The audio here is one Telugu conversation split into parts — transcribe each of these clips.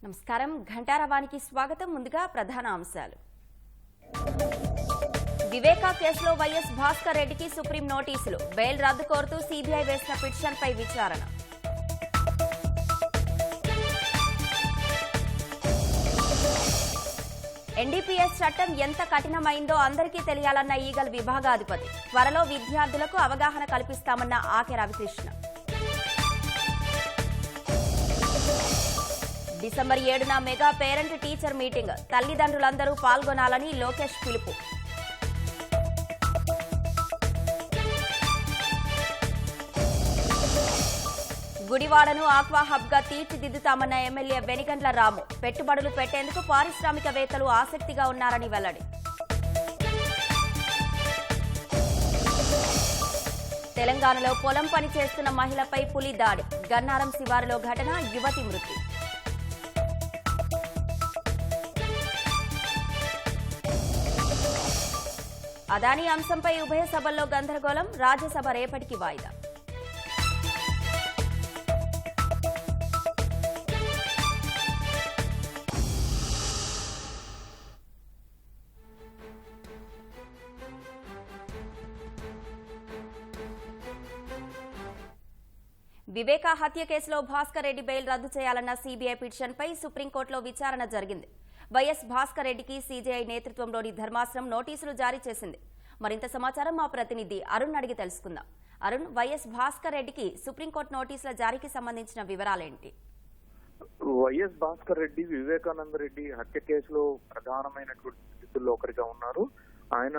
నమస్కారం ఘంటారవానికి స్వాగతం. ముందుగా ప్రధాన అంశాలు. వివేకా కేసులో వైఎస్ భాస్కర్ రెడ్డికి సుప్రీం నోటీసులు. బెయిల్ రద్దు కోరుతూ సీబీఐ వేసిన పిటిషన్పై విచారణ. ఎన్డీపీఎస్ చట్టం ఎంత కఠినమైందో అందరికీ తెలియాలన్న ఈగల్ విభాగాధిపతి. త్వరలో విద్యార్థులకు అవగాహన కల్పిస్తామన్న ఆకె రవికృష్ణ. డిసెంబర్ 7న మెగా పేరెంట్ టీచర్ మీటింగ్. తల్లిదండ్రులందరూ పాల్గొనాలని లోకేష్ పిలుపు. గుడివాడను ఆక్వా హబ్ గా తీర్చిదిద్దుతామన్న ఎమ్మెల్యే వెనిగండ్ల రాము. పెట్టుబడులు పెట్టేందుకు పారిశ్రామికవేత్తలు ఆసక్తిగా ఉన్నారని వెల్లడి. తెలంగాణలో పొలం పని చేస్తున్న మహిళపై పులి దాడి. గన్నారం శివారులో ఘటన, యువతి మృతి. అదానీ అంశంపై ఉభయ సభల్లో గందరగోళం. రాజ్యసభ రేపటికి వాయిదా. వివేకా హత్య కేసులో భాస్కర్ రెడ్డి బెయిల్ రద్దు చేయాలన్న సీబీఐ పిటిషన్పై సుప్రీంకోర్టులో విచారణ జరిగింది. వైఎస్ భాస్కర్ రెడ్డికి సీజేఐ నేతృత్వంలోని ధర్మాసనం నోటీసులు జారీ చేసింది. మరింత సమాచారం మా ప్రతినిధి అరుణ్ అడిగి తెలుసుకుందాం. అరుణ్, వైఎస్ భాస్కర్ రెడ్డికి సుప్రీంకోర్టు నోటీసుల జారీకి సంబంధించిన వివరాలేంటి? వైఎస్ భాస్కర్ రెడ్డి వివేకానంద రెడ్డి హత్య కేసులో ప్రధానమైనటువంటి నిందితుల్లో ఒకరిగా ఉన్నారు. ఆయన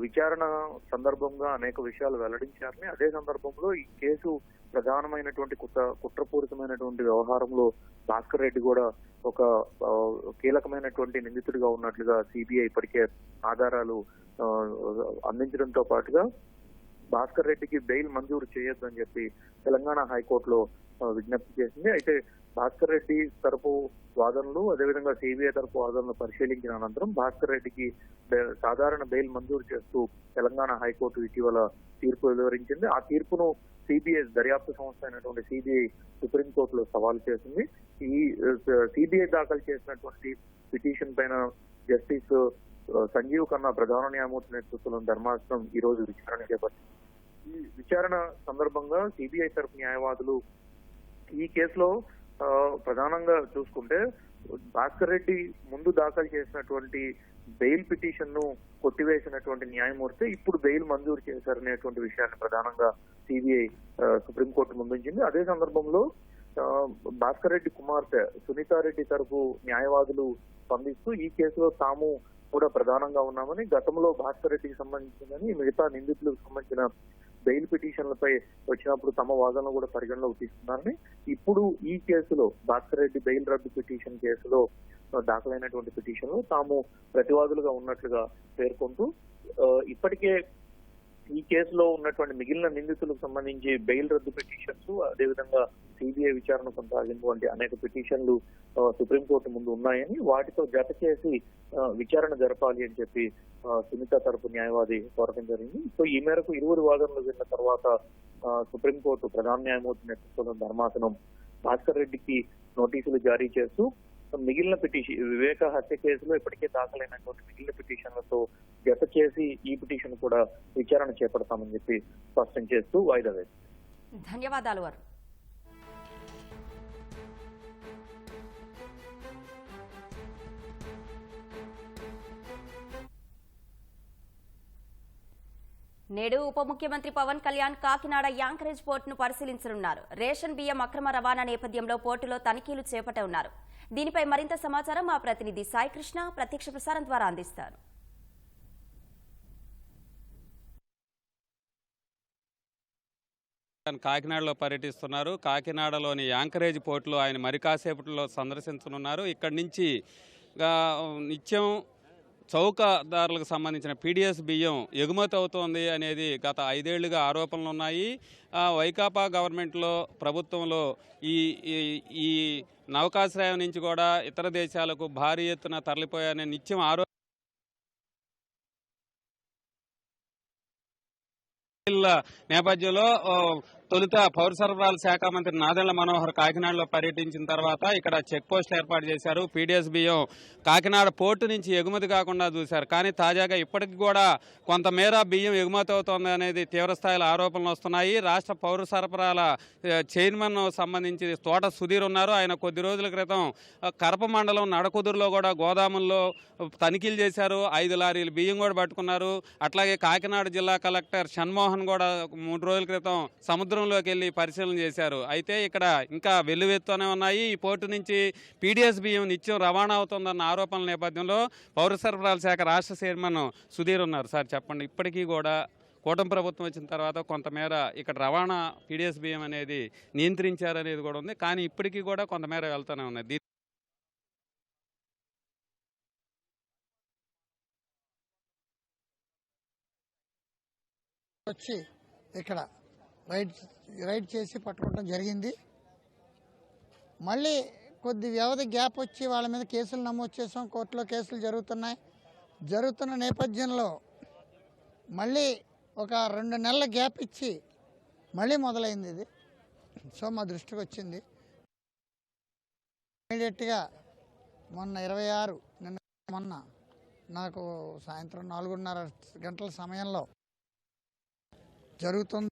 విచారణ సందర్భంగా అనేక విషయాలు వెల్లడించారని, అదే సందర్భంలో ఈ కేసు ప్రధానమైనటువంటి కుట్రపూరితమైనటువంటి వ్యవహారంలో భాస్కర్ రెడ్డి కూడా ఒక కీలకమైనటువంటి నిందితుడిగా ఉన్నట్లుగా సిబిఐ ఇప్పటికే ఆధారాలు అందించడంతో పాటుగా భాస్కర్ రెడ్డికి బెయిల్ మంజూరు చేయొద్దని చెప్పి తెలంగాణ హైకోర్టులో విజ్ఞప్తి చేసింది. అయితే భాస్కర్ రెడ్డి తరపు వాదనలు, అదేవిధంగా సిబిఐ తరపు వాదనలు పరిశీలించిన అనంతరం భాస్కర్ రెడ్డికి సాధారణ బెయిల్ మంజూరు చేస్తూ తెలంగాణ హైకోర్టు ఇటీవల తీర్పు వెలువరించింది. ఆ తీర్పును సిబిఐ దర్యాప్తు సంస్థ అయినటువంటి సిబిఐ సుప్రీంకోర్టులో సవాల్ చేసింది. ఈ సిబిఐ దాఖలు చేసినటువంటి పిటిషన్ పైన జస్టిస్ సంజీవ్ ఖన్నా ప్రధాన న్యాయమూర్తి నేతృత్వంలోని ధర్మాసనం ఈ రోజు విచారణ చేపట్టింది. ఈ విచారణ సందర్భంగా సిబిఐ తరపు న్యాయవాదులు ఈ కేసులో ప్రధానంగా చూసుకుంటే భాస్కర్ రెడ్డి ముందు దాఖలు చేసినటువంటి బెయిల్ పిటిషన్ ను కొట్టివేసినటువంటి న్యాయమూర్తి ఇప్పుడు బెయిల్ మంజూరు చేశారనేటువంటి విషయాన్ని ప్రధానంగా సిబిఐ సుప్రీంకోర్టు ముందుంచింది. అదే సందర్భంలో భాస్కర్ రెడ్డి కుమార్తె సునీతారెడ్డి తరపు న్యాయవాదులు స్పందిస్తూ ఈ కేసులో తాము కూడా ప్రధానంగా ఉన్నామని, గతంలో భాస్కర్ రెడ్డికి సంబంధించిందని మిగతా నిందితులకు సంబంధించిన బెయిల్ పిటిషన్లపై వచ్చినప్పుడు తమ వాదనలు కూడా పరిగణలోకి తీసుకున్నారని, ఇప్పుడు ఈ కేసులో భాస్కర్ రెడ్డి బెయిల్ రద్దు పిటిషన్ కేసులో దాఖలైనటువంటి పిటిషన్ లో తాము ప్రతివాదులుగా ఉన్నట్లుగా పేర్కొంటూ ఇప్పటికే ఈ కేసులో ఉన్నటువంటి మిగిలిన నిందితులకు సంబంధించి బెయిల్ రద్దు పిటిషన్స్, అదేవిధంగా సిబిఐ విచారణ కొనసాగింపు వంటి అనేక పిటిషన్లు సుప్రీంకోర్టు ముందు ఉన్నాయని, వాటితో జత చేసి విచారణ జరపాలి అని చెప్పి సునీత తరపు న్యాయవాది కోరడం జరిగింది. సో ఈ మేరకు ఇరువురు వాదనలు విన్న తర్వాత సుప్రీంకోర్టు ప్రధాన న్యాయమూర్తి నేతృత్వంలో ధర్మాసనం భాస్కర్ రెడ్డికి నోటీసులు జారీ చేస్తూ మిగిలిన పిటిషన్ వివేక హత్య కేసులో ఇప్పటికే దాఖలైనటువంటి మిగిలిన పిటిషన్లతో జత చేసి ఈ పిటిషన్ కూడా విచారణ చేపడతామని చెప్పి స్పష్టం చేస్తూ వాయిదా వేసింది. ధన్యవాదాలు వారు. నేడు ఉప ముఖ్యమంత్రి పవన్ కళ్యాణ్ కాకినాడ యాంకరేజ్ పోర్టును పరిశీలించనున్నారు. రేషన్ బియ్యం అక్రమ రవాణా నేపథ్యంలో పోర్టులో తనిఖీలు చేపట్టనున్నారు. దీనిపై మరింత సమాచారం మా ప్రతినిధి సాయి కృష్ణ ప్రత్యక్ష ప్రసారం ద్వారా అందిస్తారు. కాకినాడలో పర్యటిస్తున్నారు. కాకినాడలోని యాంకరేజ్ పోర్టులో ఆయన మరి కాసేపట్లో సందర్శించనున్నారు. ఇక్కడి నుంచి నిత్యం చౌకదారులకు సంబంధించిన పీడిఎస్ బియ్యం ఎగుమతి అవుతోంది అనేది గత 5 ఏళ్లుగా ఆరోపణలు ఉన్నాయి. వైకాపా గవర్నమెంట్లో ప్రభుత్వంలో ఈ నౌకాశ్రయం నుంచి కూడా ఇతర దేశాలకు భారీ ఎత్తున తరలిపోయాయనే నిత్యం నేపథ్యంలో తొలుత పౌర సరఫరాల శాఖ మంత్రి నాదెండ్ల మనోహర్ కాకినాడలో పర్యటించిన తర్వాత ఇక్కడ చెక్ పోస్టులు ఏర్పాటు చేశారు. పీడీఎస్ బియ్యం కాకినాడ పోర్టు నుంచి ఎగుమతి కాకుండా చూశారు. కానీ తాజాగా ఇప్పటికి కూడా కొంతమేర బియ్యం ఎగుమతి అవుతోంది అనేది తీవ్రస్థాయిలో ఆరోపణలు వస్తున్నాయి. రాష్ట్ర పౌర సరఫరాల చైర్మన్ సంబంధించి తోట సుధీర్ ఉన్నారు. ఆయన కొద్ది రోజుల క్రితం కరప మండలం నడకుదురులో కూడా గోదాముల్లో తనిఖీలు చేశారు. 5 లారీలు బియ్యం కూడా పట్టుకున్నారు. అట్లాగే కాకినాడ జిల్లా కలెక్టర్ షణ్మోహన్ కూడా 3 రోజుల క్రితం సముద్రంలోకి వెళ్ళి పరిశీలన చేశారు. అయితే ఇక్కడ ఇంకా వెల్లువెత్తూనే ఉన్నాయి. ఈ పోర్టు నుంచి పీడీఎస్ బియ్యం నిత్యం రవాణా అవుతుందన్న ఆరోపణల నేపథ్యంలో పౌర సరఫరాల శాఖ రాష్ట్ర చైర్మన్ సుధీర్ ఉన్నారు. సార్ చెప్పండి, ఇప్పటికీ కూడా కూటమి ప్రభుత్వం వచ్చిన తర్వాత కొంతమేర ఇక్కడ రవాణా పీడీఎస్ బియ్యం అనేది నియంత్రించారనేది కూడా ఉంది. కానీ ఇప్పటికీ కూడా కొంతమేర వెళ్తూనే ఉన్నాయి. వచ్చి ఇక్కడ రైడ్ చేసి పట్టుకోవడం జరిగింది. మళ్ళీ కొద్ది వ్యవధి గ్యాప్ వచ్చి వాళ్ళ మీద కేసులు నమోదు చేసాం. కోర్టులో కేసులు జరుగుతున్న నేపథ్యంలో మళ్ళీ ఒక 2 నెలల గ్యాప్ ఇచ్చి మళ్ళీ మొదలైంది ఇది. సో మా దృష్టికి వచ్చింది. ఇమీడియట్గా మొన్న 26 మొన్న నాకు సాయంత్రం 4:30 గంటల సమయంలో జరుగుతుంది,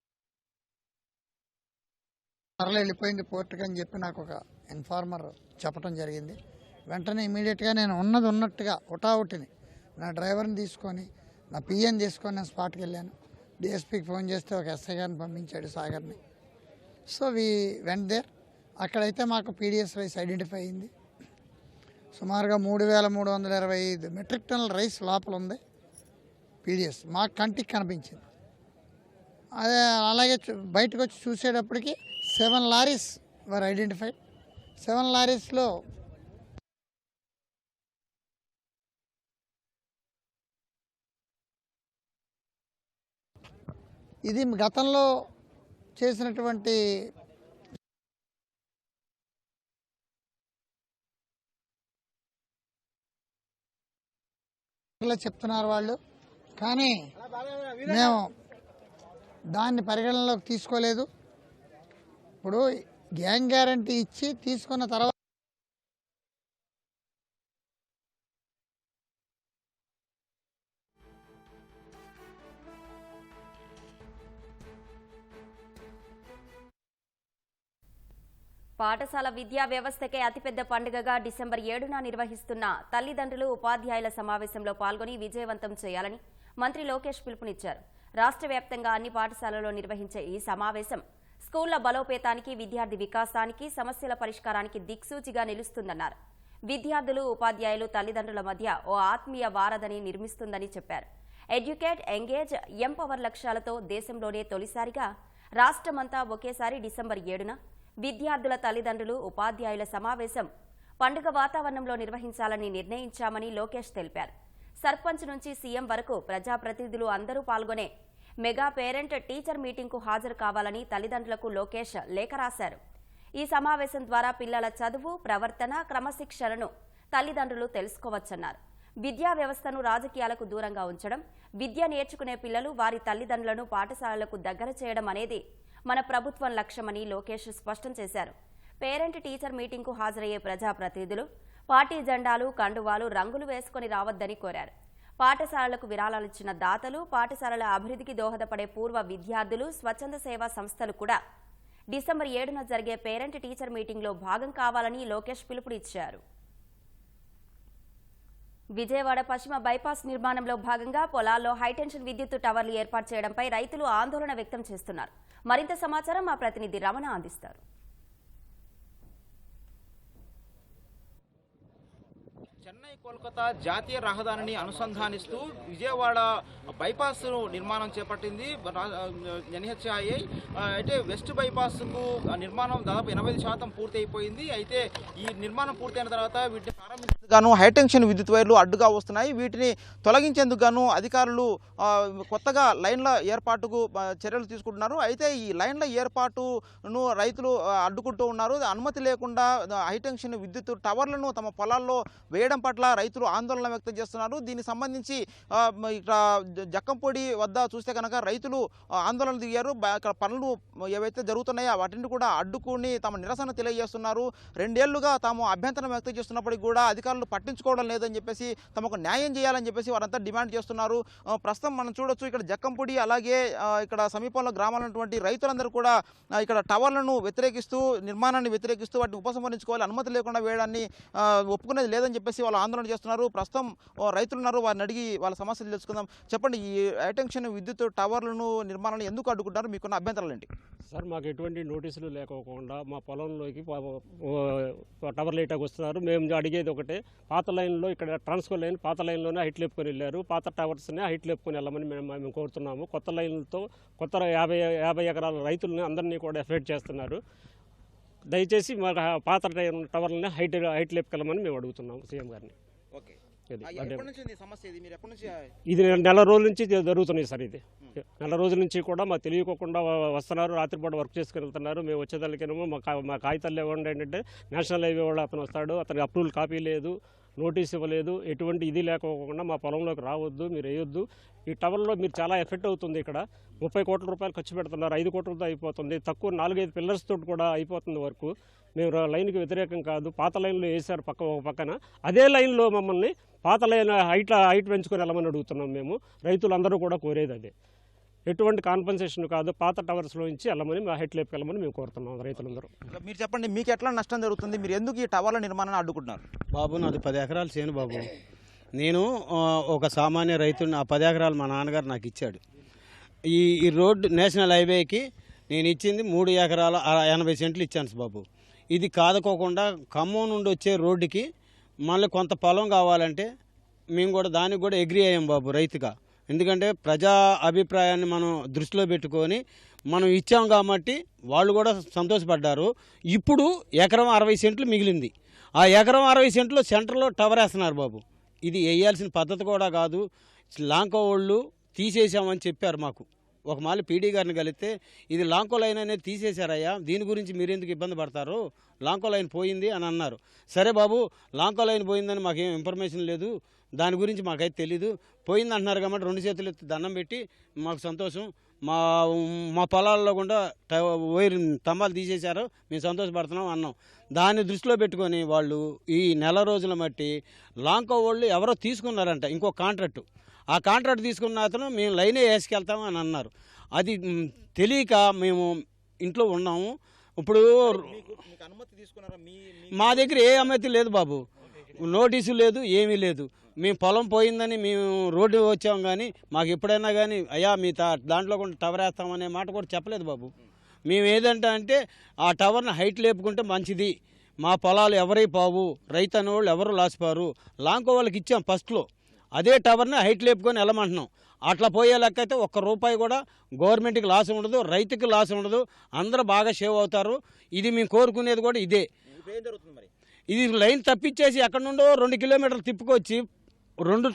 త్వరలో వెళ్ళిపోయింది పోర్టుకి అని చెప్పి నాకు ఒక ఇన్ఫార్మర్ చెప్పడం జరిగింది. వెంటనే ఇమీడియట్గా నేను ఉన్నట్టుగా హుటాహుటిని నా డ్రైవర్ని తీసుకొని నా పిఎని తీసుకొని నేను స్పాట్కి వెళ్ళాను. డిఎస్పీకి ఫోన్ చేస్తే ఒక ఎస్ఐ గారిని పంపించాడు, సాగర్ని. సో వెంట దేర్ అక్కడైతే మాకు పీడీఎస్ రైస్ ఐడెంటిఫై అయింది. సుమారుగా 3,325 మెట్రిక్ టన్నుల రైస్ లోపల ఉంది. పీడీఎస్ మాకు కంటికి కనిపించింది. అదే అలాగే బయటకు వచ్చి చూసేటప్పటికి 7 లారీస్ వర్ ఐడెంటిఫైడ్. 7 లారీస్లో ఇది గతంలో చేసినటువంటి చెప్తున్నారు వాళ్ళు, కానీ మేము దాన్ని పరిగణనలోకి తీసుకోలేదు. ఇప్పుడు గ్యాంగ్ గ్యారంటీ ఇచ్చి తీసుకున్న తర్వాత పాఠశాల విద్యా వ్యవస్థకే అతిపెద్ద పండుగగా డిసెంబర్ 7న నిర్వహిస్తున్న తల్లిదండ్రులు ఉపాధ్యాయుల సమావేశంలో పాల్గొని విజయవంతం చేయాలని మంత్రి లోకేష్ పిలుపునిచ్చారు. రాష్ట్ర వ్యాప్తంగా అన్ని పాఠశాలల్లో నిర్వహించే ఈ సమావేశం స్కూళ్ల బలోపేతానికి, విద్యార్థి వికాసానికి, సమస్యల పరిష్కారానికి దిక్సూచిగా నిలుస్తుందన్నారు. విద్యార్థులు, ఉపాధ్యాయులు, తల్లిదండ్రుల మధ్య ఓ ఆత్మీయ వారధిని నిర్మిస్తుందని చెప్పారు. ఎడ్యుకేట్, ఎంగేజ్, ఎంపవర్ లక్ష్యాలతో దేశంలోనే తొలిసారిగా రాష్ట్రమంతా ఒకేసారి డిసెంబర్ 7న విద్యార్థుల, తల్లిదండ్రులు, ఉపాధ్యాయుల సమావేశం పండుగ వాతావరణంలో నిర్వహించాలని నిర్ణయించామని లోకేష్ తెలిపారు. సర్పంచ్ నుంచి సీఎం వరకు ప్రజాప్రతినిధులు అందరూ పాల్గొనే మెగా పేరెంట్ టీచర్ మీటింగ్కు హాజరు కావాలని తల్లిదండ్రులకు లోకేష్ లేఖ రాశారు. ఈ సమావేశం ద్వారా పిల్లల చదువు, ప్రవర్తన, క్రమశిక్షణను తల్లిదండ్రులు తెలుసుకోవచ్చన్నారు. విద్యా వ్యవస్థను రాజకీయాలకు దూరంగా ఉంచడం, విద్య నేర్చుకునే పిల్లలు వారి తల్లిదండ్రులను పాఠశాలలకు దగ్గర చేయడం అనేది మన ప్రభుత్వం లక్ష్యమని లోకేష్ స్పష్టం చేశారు. పేరెంట్ టీచర్ మీటింగ్కు హాజరయ్యే ప్రజాప్రతినిధులు పార్టీ జెండాలు, కండువాలు, రంగులు వేసుకుని రావద్దని కోరారు. పాఠశాలలకు విరాళాలిచ్చిన దాతలు, పాఠశాలల అభివృద్ధికి దోహదపడే పూర్వ విద్యార్థులు, స్వచ్ఛంద సేవా సంస్థలు కూడా డిసెంబర్ 7న జరిగే పేరెంట్ టీచర్ మీటింగ్లో భాగం కావాలని లోకేష్ పిలుపునిచ్చారు. విజయవాడ పశ్చిమ బైపాస్ నిర్మాణంలో భాగంగా పొలాల్లో హైటెన్షన్ విద్యుత్ టవర్లు ఏర్పాటు చేయడంపై రైతులు ఆందోళన వ్యక్తం చేస్తున్నారు. మరింత సమాచారం మా ప్రతినిధి రమణ అందిస్తారు. చెన్నై కోల్కతా జాతీయ రహదారిని అనుసంధానిస్తూ విజయవాడ బైపాస్ నిర్మాణం చేపట్టింది ఎన్హెచ్ఐ. అయితే వెస్ట్ బైపాస్కు నిర్మాణం దాదాపు 80% పూర్తి అయిపోయింది. అయితే ఈ నిర్మాణం పూర్తయిన తర్వాత వీటిని ప్రారంభించేందుకు గాను హైటెన్షన్ విద్యుత్ వైర్లు అడ్డుగా వస్తున్నాయి. వీటిని తొలగించేందుకు గాను అధికారులు కొత్తగా లైన్ల ఏర్పాటుకు చర్యలు తీసుకుంటున్నారు. అయితే ఈ లైన్ల ఏర్పాటును రైతులు అడ్డుకుంటూ ఉన్నారు. అనుమతి లేకుండా హైటెన్షన్ విద్యుత్ టవర్లను తమ పొలాల్లో వేయడం పట్ల పట్ల రైతులు ఆందోళన వ్యక్తం చేస్తున్నారు. దీనికి సంబంధించి ఇక్కడ జక్కంపూడి వద్ద చూస్తే కనుక రైతులు ఆందోళన దిగారు. ఇక్కడ పనులు ఏవైతే జరుగుతున్నాయో వాటిని కూడా అడ్డుకుని తమ నిరసన తెలియజేస్తున్నారు. 2 ఏళ్లుగా తాము అభ్యంతరం వ్యక్తం చేస్తున్నప్పటికీ కూడా అధికారులు పట్టించుకోవడం లేదని చెప్పేసి, తమకు న్యాయం చేయాలని చెప్పేసి వారంతా డిమాండ్ చేస్తున్నారు. ప్రస్తుతం మనం చూడొచ్చు ఇక్కడ జక్కంపూడి అలాగే ఇక్కడ సమీపంలో గ్రామాలైనటువంటి రైతులందరూ కూడా ఇక్కడ టవర్లను వ్యతిరేకిస్తూ, నిర్మాణాన్ని వ్యతిరేకిస్తూ వాటిని ఉపసంహరించుకోవాలి, అనుమతి లేకుండా వేయడాన్ని ఒప్పుకునేది లేదని చెప్పేసి వాళ్ళు ఆందోళన చేస్తున్నారు. ప్రస్తుతం రైతులు ఉన్నారు, వారిని అడిగి వాళ్ళ సమస్యలు తెలుసుకుందాం. చెప్పండి, ఈ హైటెన్షన్ విద్యుత్ టవర్లను నిర్మాణాన్ని ఎందుకు అడ్డుకుంటారు? మీకున్న అభ్యంతరాలు ఏంటి? సార్, మాకు ఎటువంటి నోటీసులు లేకోకుండా మా పొలంలోకి టవర్ లైటాకి వస్తున్నారు. మేము అడిగేది ఒకటే, పాత లైన్లో ఇక్కడ ట్రాన్స్ఫర్ లైన్ పాత లైన్లోనే హైట్ లేపుకొని వెళ్ళారు. పాత టవర్స్ని హైట్ లేపుకొని వెళ్ళమని మేము కోరుతున్నాము. కొత్త లైన్లతో కొత్త 50 ఎకరాల రైతులని అందరినీ కూడా ఎఫెక్ట్ చేస్తున్నారు. దయచేసి మా పాత టవర్లని హైట్ లేపుకెళ్ళమని మేము అడుగుతున్నాము సీఎం గారిని. ఇది నెల రోజుల నుంచి జరుగుతున్నాయి సార్. ఇది నెల రోజుల నుంచి కూడా మాకు తెలియకోకుండా వస్తున్నారు, రాత్రిపూట వర్క్ చేసుకుని వెళ్తున్నారు. మేము వచ్చేదానికేమో మా కాగితాలు ఇవ్వండి ఏంటంటే నేషనల్ హైవే వాళ్ళు అతను వస్తాడు, అతనికి అప్రూవల్ కాపీ లేదు, నోటీస్ ఇవ్వలేదు, ఎటువంటి ఇది లేకపోకుండా మా పొలంలోకి రావద్దు, మీరు వేయొద్దు. ఈ టవర్లో మీరు చాలా ఎఫెక్ట్ అవుతుంది. ఇక్కడ 30 కోట్ల రూపాయలు ఖర్చు పెడుతున్నారు, 5 కోట్లతో అయిపోతుంది. తక్కువ 4-5 పిల్లర్స్ తోటి కూడా అయిపోతుంది వర్క్. మేము లైన్కి వ్యతిరేకం కాదు. పాత లైన్లో వేశారు ఒక పక్కన, అదే లైన్లో మమ్మల్ని పాత లైన్ హైట్ పెంచుకొని వెళ్ళమని అడుగుతున్నాం. మేము రైతులందరూ కూడా కోరేది అదే. ఎటువంటి కాన్పన్సేషన్ కాదు, పాత టవర్స్లో నుంచి వెళ్ళమని, హైట్ లేపుకెళ్ళమని మేము కోరుతున్నాం రైతులందరూ. మీరు చెప్పండి, మీకు ఎట్లా నష్టం జరుగుతుంది? మీరు ఎందుకు ఈ టవర్ల నిర్మాణాన్ని అడ్డుకుంటున్నారు? బాబు, నాది 10 ఎకరాలు చేను బాబు. నేను ఒక సామాన్య రైతుని. ఆ 10 ఎకరాలు మా నాన్నగారు నాకు ఇచ్చాడు. ఈ రోడ్డు నేషనల్ హైవేకి నేను ఇచ్చింది 3 ఎకరాల 80 సెంట్లు ఇచ్చాను బాబు. ఇది కాదుకోకుండా ఖమ్మం నుండి వచ్చే రోడ్డుకి మళ్ళీ కొంత పొలం కావాలంటే మేము కూడా దానికి కూడా అగ్రీ అయ్యాం బాబు రైతుగా. ఎందుకంటే ప్రజా అభిప్రాయాన్ని మనం దృష్టిలో పెట్టుకొని మనం ఇచ్చాం కాబట్టి వాళ్ళు కూడా సంతోషపడ్డారు. ఇప్పుడు ఎకరం 60 సెంట్లు మిగిలింది. ఆ ఎకరం 60 సెంట్లు సెంటర్లో టవర్ వేస్తున్నారు బాబు. ఇది వేయాల్సిన పద్ధతి కూడా కాదు. లాంకో వాళ్ళు తీసేసామని చెప్పారు మాకు. ఒక మాలి పీడీ గారిని కలిస్తే ఇది లాంకో లైన్ అనేది తీసేశారయ్యా, దీని గురించి మీరెందుకు ఇబ్బంది పడతారు, లాంకో లైన్ పోయింది అని అన్నారు. సరే బాబు, లాంకో లైన్ పోయిందని మాకేం ఇన్ఫర్మేషన్ లేదు, దాని గురించి మాకైతే తెలీదు, పోయింది అంటున్నారు కాబట్టి 2 చేతులు ఎత్తి దండం పెట్టి మాకు సంతోషం, మా పొలాల్లో కూడా వైర్ స్తంభాలు తీసేశారు, మేము సంతోషపడుతున్నాం అన్నాం. దాన్ని దృష్టిలో పెట్టుకొని వాళ్ళు ఈ నెల రోజుల మట్టి లాంకో వాళ్ళు ఎవరో తీసుకున్నారంట ఇంకో కాంట్రాక్టు. ఆ కాంట్రాక్ట్ తీసుకున్న అతను మేము లైనే వేసుకెళ్తాము అని అన్నారు. అది తెలియక మేము ఇంట్లో ఉన్నాము. ఇప్పుడు మా దగ్గర ఏ అనుమతి లేదు బాబు, నోటీసు లేదు, ఏమీ లేదు. మేము పొలం పోయిందని మేము రోడ్డు వచ్చాము, కానీ మాకు ఎప్పుడైనా కానీ అయ్యా మీ దాంట్లో కూడా టవర్ వేస్తామనే మాట కూడా చెప్పలేదు బాబు. మేము ఏదంటే అంటే ఆ టవర్ని హైట్ లేపుకుంటే మంచిది, మా పొలాలు ఎవరై పోవు, రైతు అనేవాళ్ళు ఎవరు లాసిపోరు. లాంకో వాళ్ళకి ఇచ్చాం ఫస్ట్లో, అదే టవర్ని హైట్ లేపుకొని వెళ్ళమంటున్నాం. అట్లా పోయే లెక్క అయితే ₹1 కూడా గవర్నమెంట్కి లాస్ ఉండదు, రైతుకి లాస్ ఉండదు, అందరూ బాగా సేవ్ అవుతారు. ఇది మేము కోరుకునేది కూడా ఇదే. ఇది లైన్ తప్పించేసి ఎక్కడి నుండో 2 కిలోమీటర్లు తిప్పుకొచ్చి 2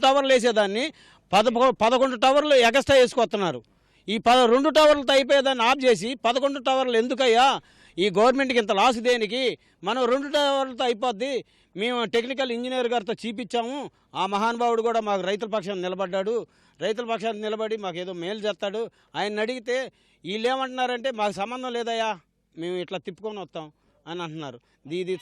టవర్లు వేసేదాన్ని 11 టవర్లు ఎగస్ట్రా వేసుకొస్తున్నారు. ఈ 2 టవర్లతో అయిపోయేదాన్ని ఆఫ్ చేసి 11 టవర్లు ఎందుకయ్యా, ఈ గవర్నమెంట్కి ఇంత లాస్ దేనికి, మనం 2 టవర్లతో అయిపోద్ది. మేము టెక్నికల్ ఇంజనీర్ గారితో చూపించాము, ఆ మహానుభావుడు కూడా మాకు రైతుల పక్షాన్ని నిలబడ్డాడు, రైతుల పక్షాన్ని నిలబడి మాకు ఏదో మేలు చేస్తాడు. ఆయన అడిగితే వీళ్ళు ఏమంటున్నారంటే మాకు సంబంధం లేదయ్యా, మేము ఇట్లా తిప్పుకొని వస్తాం అని అంటున్నారు. ఇది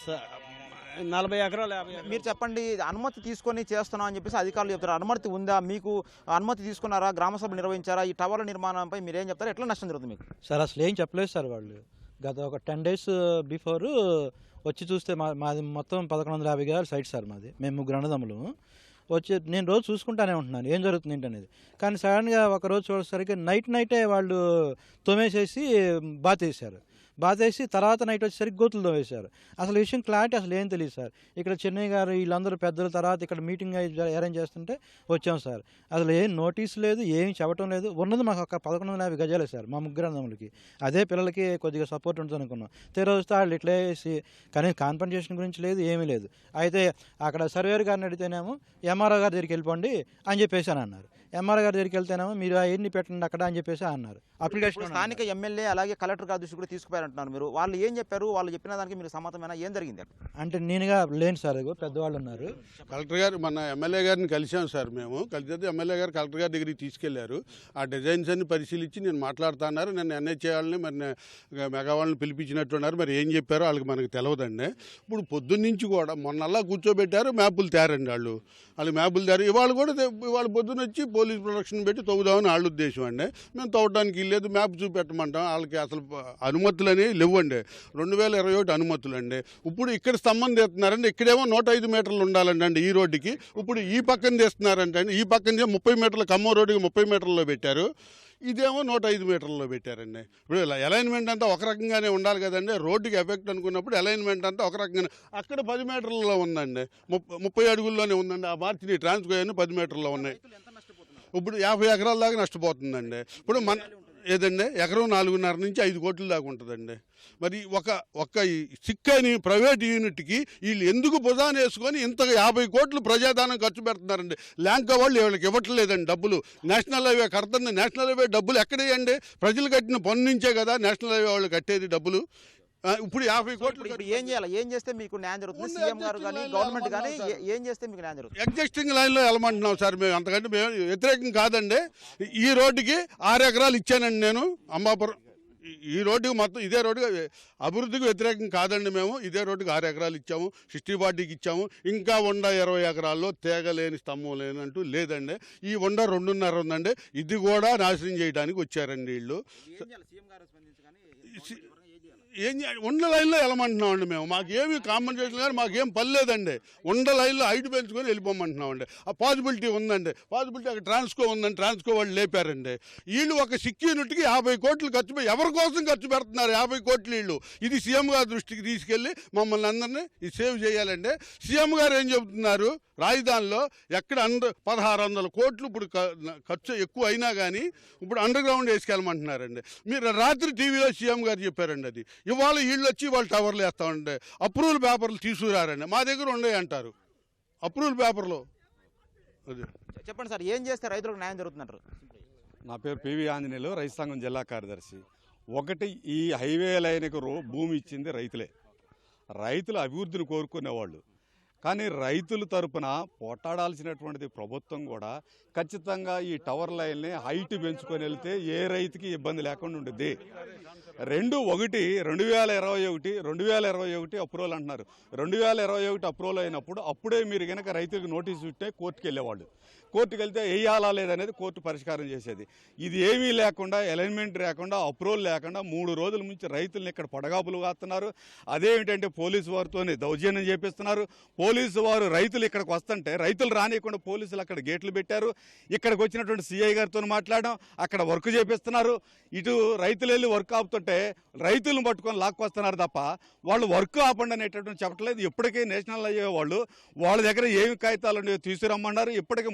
40 ఎకరాలు 50. మీరు చెప్పండి, అనుమతి తీసుకొని చేస్తున్నాం అని చెప్పేసి అధికారులు చెప్తారు. అనుమతి ఉందా మీకు? అనుమతి తీసుకున్నారా? గ్రామ సభ నిర్వహించారా? ఈ టవర్ల నిర్మాణంపై మీరు ఏం చెప్తారు? ఎట్లా నష్టం జరుగుతుంది మీకు? సార్, అసలు ఏం చెప్పలేదు సార్. వాళ్ళు గత ఒక 10 days బిఫోర్ వచ్చి చూస్తే మాది మొత్తం 1150 గజాల సైట్ సార్ మాది. మేము 3 అన్నదమ్ములు వచ్చి నేను రోజు చూసుకుంటానే ఉంటున్నాను ఏం జరుగుతుంది ఏంటనేది. కానీ సడన్గా ఒకరోజు చూసేసరికి నైటే వాళ్ళు తోమేసేసి బాతేసి తర్వాత నైట్ వచ్చేసరికి గోతులు తోమేశారు. అసలు విషయం క్లారిటీ అసలు ఏం తెలియదు సార్. ఇక్కడ చెన్నై గారు వీళ్ళందరూ పెద్దల తర్వాత ఇక్కడ మీటింగ్ అరేంజ్ చేస్తుంటే వచ్చాం సార్. అసలు ఏం నోటీసు లేదు, ఏం చెప్పడం లేదు. ఉన్నది మాకు ఒక 1150 గజాలే సార్ మా 3 అన్నదమ్ములకి. అదే పిల్లలకి కొద్దిగా సపోర్ట్ ఉంటుంది అనుకున్నాం. తెరవస్తే వాళ్ళు ఇట్లా వేసి కానీ కాన్పన్సేషన్ గురించి లేదు, ఏమీ లేదు. అయితే అక్కడ సర్వేర్ గారిని అడిగితేనేమో ఎంఆర్ఓ గారి దగ్గరికి వెళ్ళిపోండి అని చెప్పేసి అని అన్నారు. ఎంఆర్ఓ గారి దగ్గరికి వెళ్తేనేమో మీరు ఎన్ని పెట్టండి అక్కడ అని చెప్పేసి అన్నారు. అప్లికేషన్ స్థానిక ఎమ్మెల్యే అలాగే కలెక్టర్ గారి దృష్టి కూడా తీసుకుపోయారు. మాట్లాడంటున్నారు మీరు. వాళ్ళు ఏం చెప్పారు? వాళ్ళు చెప్పిన దానికి మీరు సమ్మతమేనా? ఏం జరిగింది? అంటే నేనుగా లేను సార్, ఇగో పెద్దవాళ్ళు ఉన్నారు. కలెక్టర్ గారు మన ఎమ్మెల్యే గారిని కలిసాం సార్. మేము కలిసి ఎమ్మెల్యే గారు కలెక్టర్ గారి దగ్గరికి తీసుకెళ్లారు. ఆ డిజైన్స్ అన్ని పరిశీలించి నేను మాట్లాడుతున్నారు. నేను ఎన్హెచ్ వాళ్ళని మరి మెగా వాళ్ళని పిలిపించినట్టున్నారు. మరి ఏం చెప్పారో వాళ్ళకి మనకు తెలియదండి. ఇప్పుడు పొద్దున్నుంచి కూడా మొన్నల్లా కూర్చోబెట్టారు, మ్యాపులు తేరండి వాళ్ళు మ్యాపులు తేరు. ఇవాళ పొద్దున్న వచ్చి పోలీస్ ప్రొడక్షన్ పెట్టి తవ్వుదామని వాళ్ళ ఉద్దేశం అండి. మేము తవ్వడానికి లేదు, మ్యాప్ చూపెట్టమంటాం. వాళ్ళకి అసలు అనుమతులు అనేవి లేవండి. 2021 అనుమతులు అండి. ఇప్పుడు ఇక్కడ స్తంభం తీస్తున్నారండి. ఇక్కడేమో 105 మీటర్లు ఉండాలండి ఈ రోడ్డుకి. ఇప్పుడు ఈ పక్కన తీస్తున్నారంటే ఈ పక్కన 30 మీటర్లు, ఖమ్మం రోడ్డుకి 30 మీటర్లలో పెట్టారు. ఇదేమో 105 మీటర్లలో పెట్టారండి. ఇప్పుడు అలైన్మెంట్ అంతా ఒక రకంగానే ఉండాలి కదండి. రోడ్డుకి ఎఫెక్ట్ అనుకున్నప్పుడు అలైన్మెంట్ అంతా ఒక రకంగానే. అక్కడ 10 మీటర్లలో ఉందండి, 30 అడుగుల్లోనే ఉందండి. ఆ మార్చి ట్రాన్స్కోయని 10 మీటర్లో ఉన్నాయి. ఇప్పుడు 50 ఎకరాల దాకా నష్టపోతుందండి. ఇప్పుడు ఏదండి ఎకరం 4.5 నుంచి 5 కోట్ల దాకా ఉంటుందండి. మరి ఒక సిక్కని ప్రైవేట్ యూనిట్కి వీళ్ళు ఎందుకు భుజాన్ని వేసుకొని ఇంతగా 50 కోట్లు ప్రజాధనం ఖర్చు పెడుతున్నారండి. ల్యాంక వాళ్ళు వీళ్ళకి ఇవ్వట్లేదండి డబ్బులు. నేషనల్ హైవే కడుతుంది. నేషనల్ హైవే డబ్బులు ఎక్కడేయండి? ప్రజలు కట్టిన పన్ను నుంచే కదా నేషనల్ హైవే వాళ్ళు కట్టేది డబ్బులు. ఇప్పుడు 50 కోట్లు ఏం చేయాలి? ఏం చేస్తే మీకు న్యాయం జరుగుతుంది? సీఎం గారు కానీ గవర్నమెంట్ కానీ ఏం చేస్తే మీకు న్యాయం జరుగుతుంది? ఎగ్జిస్టింగ్ లైన్లో వెళ్ళమంటున్నాం సార్ మేము. అంతకంటే మేము వ్యతిరేకం కాదండి. ఈ రోడ్డుకి 6 ఎకరాలు ఇచ్చానండి నేను అంబాపురం. ఈ రోడ్డుకి మొత్తం ఇదే రోడ్డుకి అభివృద్ధికి వ్యతిరేకం కాదండి మేము. ఇదే రోడ్డుకి 6 ఎకరాలు ఇచ్చాము, 60 పార్టీకి ఇచ్చాము. ఇంకా 20 ఎకరాల్లో తేగలేని స్తంభం లేనంటూ లేదండి. ఈ 2.5 ఉందండి. ఇది కూడా నాశనం చేయడానికి వచ్చారండి వీళ్ళు. ఏం ఉండ లైన్లో వెళ్ళమంటున్నామండి మేము. మాకేమి కాంపన్సేషన్ కానీ మాకేం పని లేదండి. ఉండ లైన్లో హైట్ పెంచుకొని వెళ్ళిపోమంటున్నామండి. ఆ పాసిబిలిటీ ఉందండి. పాసిబిలిటీ అక్కడ ట్రాన్స్కో ఉందండి. ట్రాన్స్కో వాళ్ళు లేపారండి. వీళ్ళు ఒక సిక్ యూనిట్కి 50 కోట్లు ఖర్చు ఎవరి కోసం ఖర్చు పెడుతున్నారు? 50 కోట్లు వీళ్ళు. ఇది సీఎం గారి దృష్టికి తీసుకెళ్ళి మమ్మల్ని అందరినీ ఇది సేవ్ చేయాలండి. సీఎం గారు ఏం చెబుతున్నారు? రాజధానిలో ఎక్కడ 1600 కోట్లు ఇప్పుడు ఖర్చు ఎక్కువ అయినా కానీ ఇప్పుడు అండర్ గ్రౌండ్ వేసుకెళ్ళమంటున్నారండి. మీరు రాత్రి టీవీలో సీఎం గారు చెప్పారండి. అది ఇవాళ వీళ్ళు వచ్చి వాళ్ళు టవర్లు వేస్తామండి. అప్రూవల్ పేపర్లు తీసుకురారండి. మా దగ్గర ఉన్నాయి అంటారు అప్రూవల్ పేపర్లు. అది చెప్పండి సార్, ఏం చేస్తే రైతులకు న్యాయం జరుగుతుందంటారు? నా పేరు పివి ఆంజనేయులు, రైతు సంఘం జిల్లా కార్యదర్శి. ఒకటి, ఈ హైవే లైన్కు భూమి ఇచ్చింది రైతులే. రైతులు అభివృద్ధిని కోరుకునేవాళ్ళు. కానీ రైతుల తరపున పోట్లాడాల్సినటువంటిది ప్రభుత్వం కూడా ఖచ్చితంగా ఈ టవర్ లైన్ని హైట్ పెంచుకొని వెళ్తే ఏ రైతుకి ఇబ్బంది లేకుండా ఉంటుంది. 2021 అప్రూవల్ అంటున్నారు. 2021 అప్రూవల్ అయినప్పుడు అప్పుడే మీరు కనుక రైతులకు నోటీసు ఇస్తే కోర్టుకు వెళ్ళేవాళ్ళు. కోర్టుకు వెళ్తే వేయాలా లేదనేది కోర్టు పరిష్కారం చేసేది. ఇది ఏమీ లేకుండా, అలైన్మెంట్ లేకుండా, అప్రూవల్ లేకుండా 3 రోజుల నుంచి రైతులను ఇక్కడ పడగాపులు కాస్తున్నారు. అదేమిటంటే పోలీసు వారితోనే దౌర్జన్యం చేపిస్తున్నారు. పోలీసు వారు రైతులు ఇక్కడికి వస్తుంటే రైతులు రానియకుండా పోలీసులు అక్కడ గేట్లు పెట్టారు. ఇక్కడికి వచ్చినటువంటి సిఐ గారితో మాట్లాడడం, అక్కడ వర్క్ చేపిస్తున్నారు. ఇటు రైతులు వెళ్ళి వర్క్ ఆపుతుంటే రైతులను పట్టుకొని లాక్కొస్తున్నారు తప్ప వాళ్ళు వర్క్ ఆపండి అనేటటువంటి చెప్పట్లేదు. ఇప్పటికే నేషనల్ హైవే వాళ్ళు వాళ్ళ దగ్గర ఏమి కాగితాలు ఉన్నాయో తీసుకురమ్మన్నారు. ఇప్పటికీ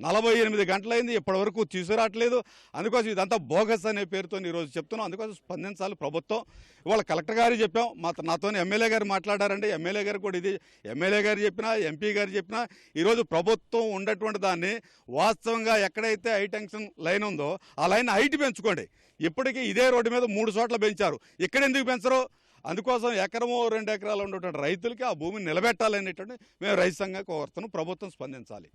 48 గంటలైంది, ఇప్పటి వరకు తీసుకురావట్లేదు. అందుకోసం ఇదంతా బోగస్ అనే పేరుతో ఈరోజు చెప్తున్నాం. అందుకోసం స్పందించాలి ప్రభుత్వం. ఇవాళ కలెక్టర్ గారు చెప్పాం, నాతో ఎమ్మెల్యే గారు మాట్లాడారండి. ఎమ్మెల్యే గారు కూడా ఇది ఎమ్మెల్యే గారు చెప్పినా, ఎంపీ గారు చెప్పినా ఈరోజు ప్రభుత్వం ఉన్నటువంటి దాన్ని వాస్తవంగా ఎక్కడైతే హైటెన్షన్ లైన్ ఉందో ఆ లైన్ హైట్ పెంచుకోండి. ఇప్పటికీ ఇదే రోడ్డు మీద 3 చోట్ల పెంచారు. ఇక్కడ ఎందుకు పెంచరు? అందుకోసం ఎకరమో 2 ఎకరాలు ఉన్నటువంటి రైతులకి ఆ భూమిని నిలబెట్టాలనేటువంటి మేము రైతు సంఘం కోరుతున్నాం. ప్రభుత్వం స్పందించాలి.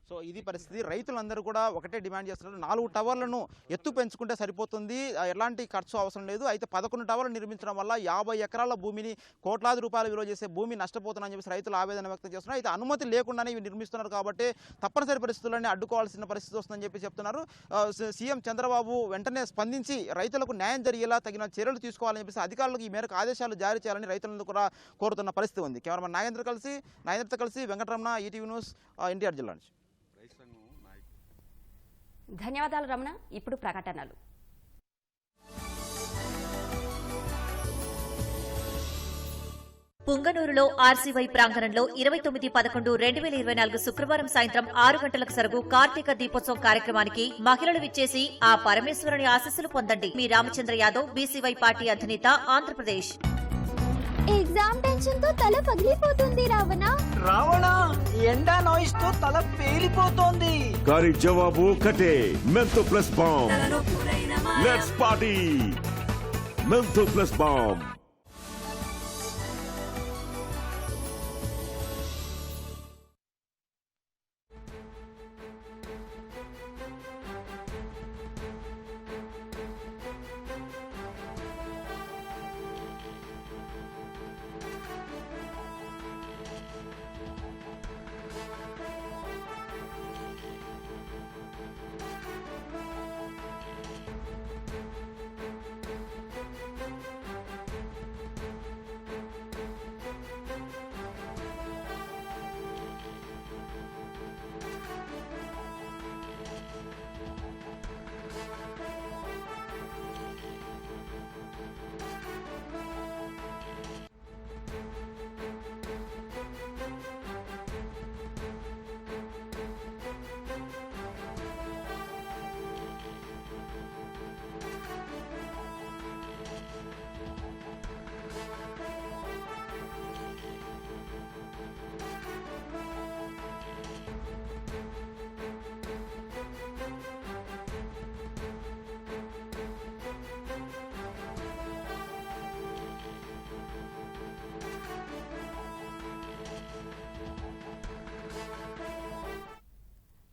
సో ఇది పరిస్థితి. రైతులందరూ కూడా ఒకటే డిమాండ్ చేస్తున్నారు. 4 టవర్లను ఎత్తు పెంచుకుంటే సరిపోతుంది, ఎలాంటి ఖర్చు అవసరం లేదు. అయితే 11 టవర్లు నిర్మించడం వల్ల 50 ఎకరాల భూమిని కోట్లాది రూపాయలు విలువ చేసే భూమి నష్టపోతుందని చెప్పేసి రైతులు ఆవేదన వ్యక్తం చేస్తున్నారు. అయితే అనుమతి లేకుండానే ఇవి నిర్మిస్తున్నారు కాబట్టి తప్పనిసరి పరిస్థితుల్లోనే అడ్డుకోవాల్సిన పరిస్థితి వస్తుందని చెప్పి చెప్తున్నారు. సీఎం చంద్రబాబు వెంటనే స్పందించి రైతులకు న్యాయం జరిగేలా తగిన చర్యలు తీసుకోవాలని చెప్పేసి అధికారులకు ఈ మేరకు ఆదేశాలు జారీ చేయాలని రైతులందరూ కూడా కోరుతున్న పరిస్థితి ఉంది. కెమెరామెన్ నాగేంద్రతో కలిసి వెంకటరమణ, ఈటీవీ న్యూస్, ఎన్టీఆర్ జిల్లా నుంచి. ధన్యవాదాలు రమణ. ఇప్పుడు ప్రకటనలు. పుంగనూరులో ఆర్సీవై ప్రాంగణంలో 29/11/2024 శుక్రవారం సాయంత్రం 6 గంటలకు సరుగు కార్తీక దీపోత్సవం కార్యక్రమానికి మహిళలు విచ్చేసి ఆ పరమేశ్వరుని ఆశీస్సులు పొందండి. మీ రామచంద్ర యాదవ్, బీసీవై పార్టీ అధినేత, ఆంధ్రప్రదేశ్. ఎగ్జామ్ టెన్షన్ తో తల పగిలిపోతుంది రావణ ఎండా నాయిస్ తో తల పేలిపోతోంది. కానీ జవాబు ఒకటే, Mentho plus bomb. Let's party. Mentho plus balm.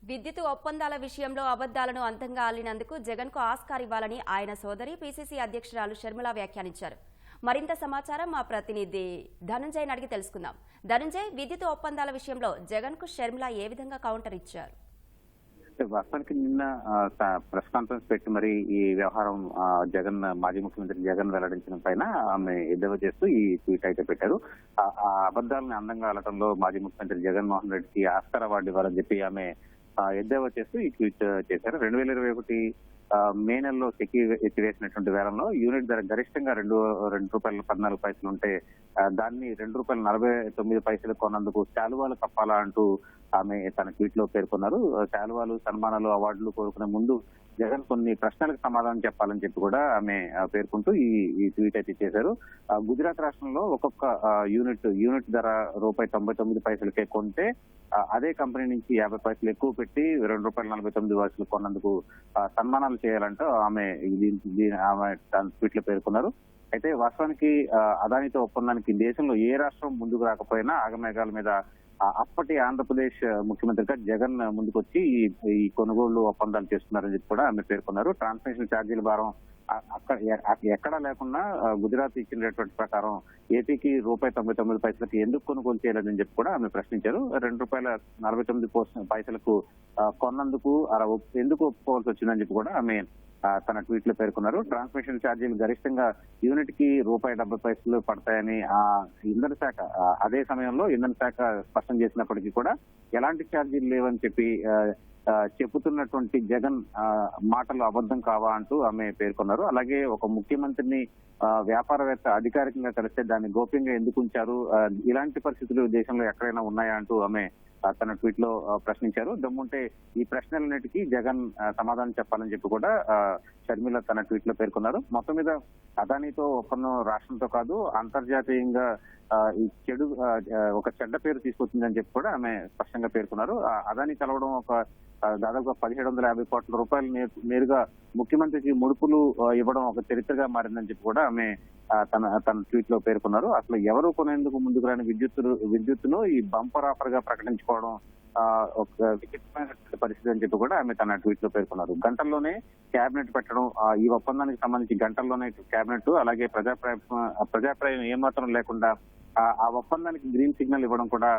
విద్యుత్ ఒప్పందాల విషయంలో అబద్దాలను అంతంగా అల్లినందుకు జగన్కు ఆస్కార్ ఇవ్వాలని ఆయన సోదరి పీసీసీ అధ్యక్షురాలు షర్మిల వ్యాఖ్యానించారు. మరింత సమాచారం మా ప్రతినిధి ధనుంజయ్ అడిగి తెలుసుకుందాం. ధనుంజయ్, విద్యుత్ ఒప్పందాల విషయంలో జగన్కు షర్మిల ఏ విధంగా కౌంటర్ ఇచ్చారు? వాస్తవానికి నిన్న ప్రెస్ కాన్ఫరెన్స్ పెట్టి మరి ఈ వ్యవహారం జగన్ మాజీ ముఖ్యమంత్రి జగన్ వెల్లడించిన పైన ఆమె ఎద్దేవా చేస్తూ ఈ ట్వీట్ అయితే పెట్టారు. ఆ అబద్దాలను అందంగా అలటంలో మాజీ ముఖ్యమంత్రి జగన్మోహన్ రెడ్డికి ఆస్కార్ అవార్డు ఇవ్వాలని చెప్పి ఆమె ఎద్దేవా చేస్తూ ఈ ట్వీట్ చేశారు. 2021 మే నెలలో ఎత్తివేసినటువంటి వేలంలో యూనిట్ ధర గరిష్టంగా ₹2.14 ఉంటే దాన్ని ₹2.49 కొన్నందుకు శాలువాలు కప్పాలా అంటూ ఆమె తన ట్వీట్ లో పేర్కొన్నారు. శాలువాలు, సన్మానాలు, అవార్డులు కోరుకునే ముందు జగన్ కొన్ని ప్రశ్నలకు సమాధానం చెప్పాలని చెప్పి కూడా ఆమె పేర్కొంటూ ఈ ట్వీట్ అయితే చేశారు. గుజరాత్ రాష్ట్రంలో ఒక్కొక్క యూనిట్ ధర ₹99 కొంటే అదే కంపెనీ నుంచి 50 పైసలు ఎక్కువ పెట్టి ₹2.49 కొన్నందుకు సన్మానాలు చేయాలంటూ ఆమె తన ట్వీట్ లో పేర్కొన్నారు. అయితే వాస్తవానికి అదానితో ఒప్పందానికి దేశంలో ఏ రాష్ట్రం ముందుకు రాకపోయినా ఆగమేఘాల మీద అప్పటి ఆంధ్రప్రదేశ్ ముఖ్యమంత్రిగా జగన్ ముందుకొచ్చి ఈ కొనుగోలు ఒప్పందాలు చేస్తున్నారని చెప్పి కూడా ఆమె పేర్కొన్నారు. ట్రాన్స్మిషన్ ఛార్జీల భారం ఎక్కడా లేకుండా గుజరాత్ ఇచ్చినటువంటి ప్రకారం ఏపీకి ₹99 ఎందుకు కొనుగోలు చేయలేదని చెప్పి కూడా ఆమె ప్రశ్నించారు. ₹2.49 కొన్నందుకు ఎందుకు ఒప్పుకోవాల్సి వచ్చిందని చెప్పి కూడా ఆమె తన ట్వీట్ లో పేర్కొన్నారు. ట్రాన్స్మిషన్ ఛార్జీలు గరిష్టంగా యూనిట్ కి ₹70 పడతాయని ఇంధన శాఖ అదే సమయంలో ఇంధన శాఖ స్పష్టం చేసినప్పటికీ కూడా ఎలాంటి ఛార్జీలు లేవని చెప్పి చెబుతున్నటువంటి జగన్ మాటలు అబద్ధం కావా అంటూ ఆమె పేర్కొన్నారు. అలాగే ఒక ముఖ్యమంత్రిని వ్యాపారవేత్త అధికారికంగా కలిస్తే దాన్ని గోప్యంగా ఎందుకు ఉంచారు, ఇలాంటి పరిస్థితులు దేశంలో ఎక్కడైనా ఉన్నాయా అంటూ ఆమె తన ట్వీట్ లో ప్రశ్నించారు. దమ్ముంటే ఈ ప్రశ్నలన్నిటికీ జగన్ సమాధానం చెప్పాలని చెప్పి కూడా షర్మిల తన ట్వీట్ లో పేర్కొన్నారు. మొత్తం మీద అదానితో ఒప్పందం రాష్ట్రంతో కాదు అంతర్జాతీయంగా ఈ ఒక చెడ్డ పేరు తీసుకొచ్చిందని చెప్పి కూడా ఆమె స్పష్టంగా పేర్కొన్నారు. అదాని కలవడం దాదాపుగా ₹1750 కోట్ల నేరుగా ముఖ్యమంత్రికి ముడుపులు ఇవ్వడం ఒక చరిత్రగా మారిందని చెప్పి కూడా ఆమె తన ట్వీట్ లో పేర్కొన్నారు. అసలు ఎవరు కొనేందుకు ముందుకు రాని విద్యుత్తును ఈ బంపర్ ఆఫర్ గా ప్రకటించుకోవడం ఒక విచిత్రమైన పరిస్థితి అని చెప్పి కూడా ఆమె తన ట్వీట్ లో పేర్కొన్నారు. గంటల్లోనే క్యాబినెట్ పెట్టడం, ఈ ఒప్పందానికి సంబంధించి గంటల్లోనే క్యాబినెట్ అలాగే ప్రజాప్రాయం ఏమాత్రం లేకుండా ఆ ఒప్పందానికి గ్రీన్ సిగ్నల్ ఇవ్వడం కూడా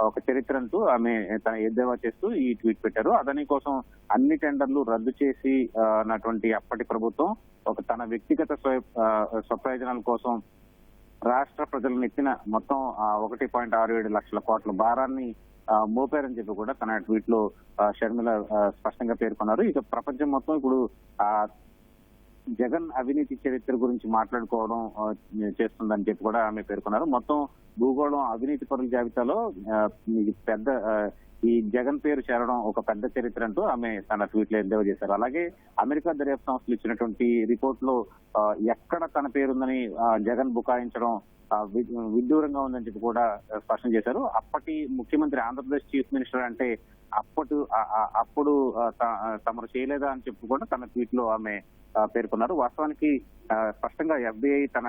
ఒక చరిత్ర అంటూ ఆమె తన ఎద్దేవా చేస్తూ ఈ ట్వీట్ పెట్టారు. అదాని కోసం అన్ని టెండర్లు రద్దు చేసి అన్నటువంటి అప్పటి ప్రభుత్వం తన వ్యక్తిగత స్వప్రయోజనాల కోసం రాష్ట్ర ప్రజలను ఎత్తిన మొత్తం 1.67 లక్షల కోట్ల భారాన్ని మోపారని చెప్పి కూడా తన ట్వీట్ లో షర్మిల స్పష్టంగా పేర్కొన్నారు. ఇక ప్రపంచం మొత్తం ఇప్పుడు జగన్ అవినీతి చరిత్ర గురించి మాట్లాడుకోవడం చేస్తుందని చెప్పి కూడా ఆమె పేర్కొన్నారు. మొత్తం భూగోళం అవినీతి పరుల జాబితాలో ఈ జగన్ పేరు చేరడం ఒక పెద్ద చరిత్ర అంటూ ఆమె తన ట్వీట్ లో ఎద్దేవా చేశారు. అలాగే అమెరికా దర్యాప్తు సంస్థలు ఇచ్చినటువంటి రిపోర్ట్ లో ఎక్కడ తన పేరుందని జగన్ బుకాయించడం విడ్డూరంగా ఉందని చెప్పి కూడా స్పష్టం చేశారు. అప్పటి ముఖ్యమంత్రి ఆంధ్రప్రదేశ్ చీఫ్ మినిస్టర్ అంటే అప్పుడు తమరు చేయలేదా అని చెప్పి కూడా తన ట్వీట్ లో ఆమె పేర్కొన్నారు. వాస్తవానికి స్పష్టంగా ఎఫ్బిఐ తన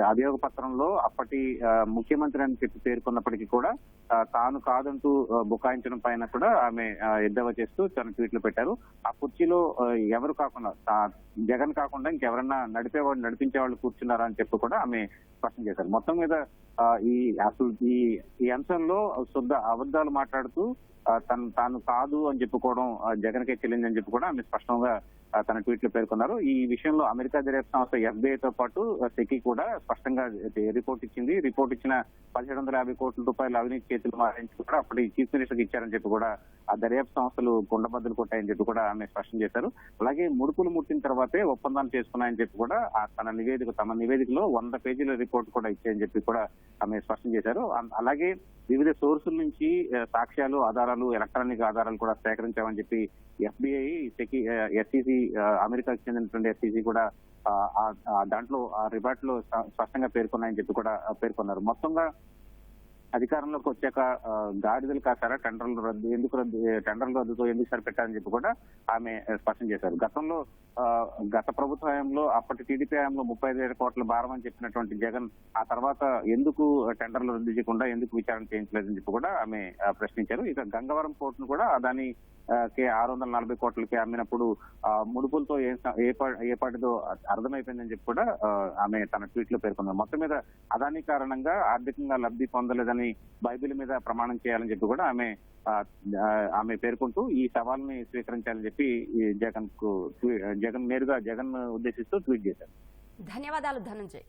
అభియోగ పత్రంలో అప్పటి ముఖ్యమంత్రి అని చెప్పి పేర్కొన్నప్పటికీ కూడా తాను కాదంటూ బుకాయించడం పైన కూడా ఆమె ఎద్దేవా చేస్తూ తన ట్వీట్లు పెట్టారు. ఆ కుర్చీలో ఎవరు కాకుండా జగన్ కాకుండా ఇంకెవరన్నా నడిపించే వాళ్ళు కూర్చున్నారా అని చెప్పి కూడా ఆమె స్పష్టం చేశారు. మొత్తం మీద ఈ అంశంలో శుద్ధ అబద్ధాలు మాట్లాడుతూ తాను కాదు అని చెప్పుకోవడం జగన్కే చెల్లిందని చెప్పి కూడా ఆమె స్పష్టంగా తన ట్వీట్ లో పేర్కొన్నారు. ఈ విషయంలో అమెరికా దర్యాప్తు సంస్థ ఎఫ్బిఐ తో పాటు సెకీ కూడా స్పష్టంగా రిపోర్ట్ ఇచ్చింది. రిపోర్ట్ ఇచ్చిన 1750 కోట్ల రూపాయల అవినీతి చేతులు మారించి కూడా అప్పటి చీఫ్ మినిస్టర్ ఇచ్చారని చెప్పి కూడా ఆ దర్యాప్తు సంస్థలు గుండబద్దలు కొట్టాయని చెప్పి కూడా ఆమె స్పష్టం చేశారు. అలాగే ముడుపులు ముట్టిన తర్వాతే ఒప్పందాలు చేసుకున్నాయని చెప్పి కూడా తమ నివేదికలో 100 పేజీల రిపోర్ట్ కూడా ఇచ్చాయని చెప్పి కూడా ఆమె స్పష్టం చేశారు. అలాగే వివిధ సోర్సుల నుంచి సాక్ష్యాలు, ఆధారాలు, ఎలక్ట్రానిక్ ఆధారాలు కూడా సేకరించామని చెప్పి ఎఫ్బిఐ, ఎస్ఈసి, అమెరికాకు చెందినటువంటి ఎస్ఈసి కూడా దాంట్లో రిపోర్ట్ లో స్పష్టంగా పేర్కొన్నాయని చెప్పి కూడా పేర్కొన్నారు. మొత్తంగా అధికారంలోకి వచ్చాక గాడిదలు కాసారా టెండర్లు రద్దుతో ఎందుకు సరిపెట్టారని చెప్పి కూడా ఆమె స్పష్టం చేశారు. గత ప్రభుత్వ హయాంలో అప్పటి టీడీపీ హయాంలో 35 కోట్ల భారం అని చెప్పినటువంటి జగన్ ఆ తర్వాత ఎందుకు టెండర్లు రద్దు చేయకుండా ఎందుకు విచారణ చేయించలేదని చెప్పి కూడా ఆమె ప్రశ్నించారు. ఇక గంగవరం పోర్టును కూడా అదాని 640 కోట్లకి అమ్మినప్పుడు ముడుపులతో ఏపాటిదో అర్థమైపోయిందని చెప్పి కూడా ఆమె తన ట్వీట్ లో పేర్కొన్నారు. మొత్తం మీద అదాని కారణంగా ఆర్థికంగా లబ్ధి పొందలేదని బైబిల్ మీద ప్రమాణం చేయాలని చెప్పి కూడా ఆమె పేర్కొంటూ ఈ సవాల్ని స్వీకరించాలని చెప్పి జగన్ నేరుగా జగన్ ఉద్దేశిస్తూ ట్వీట్ చేశారు. ధన్యవాదాలు ధనంజయ్.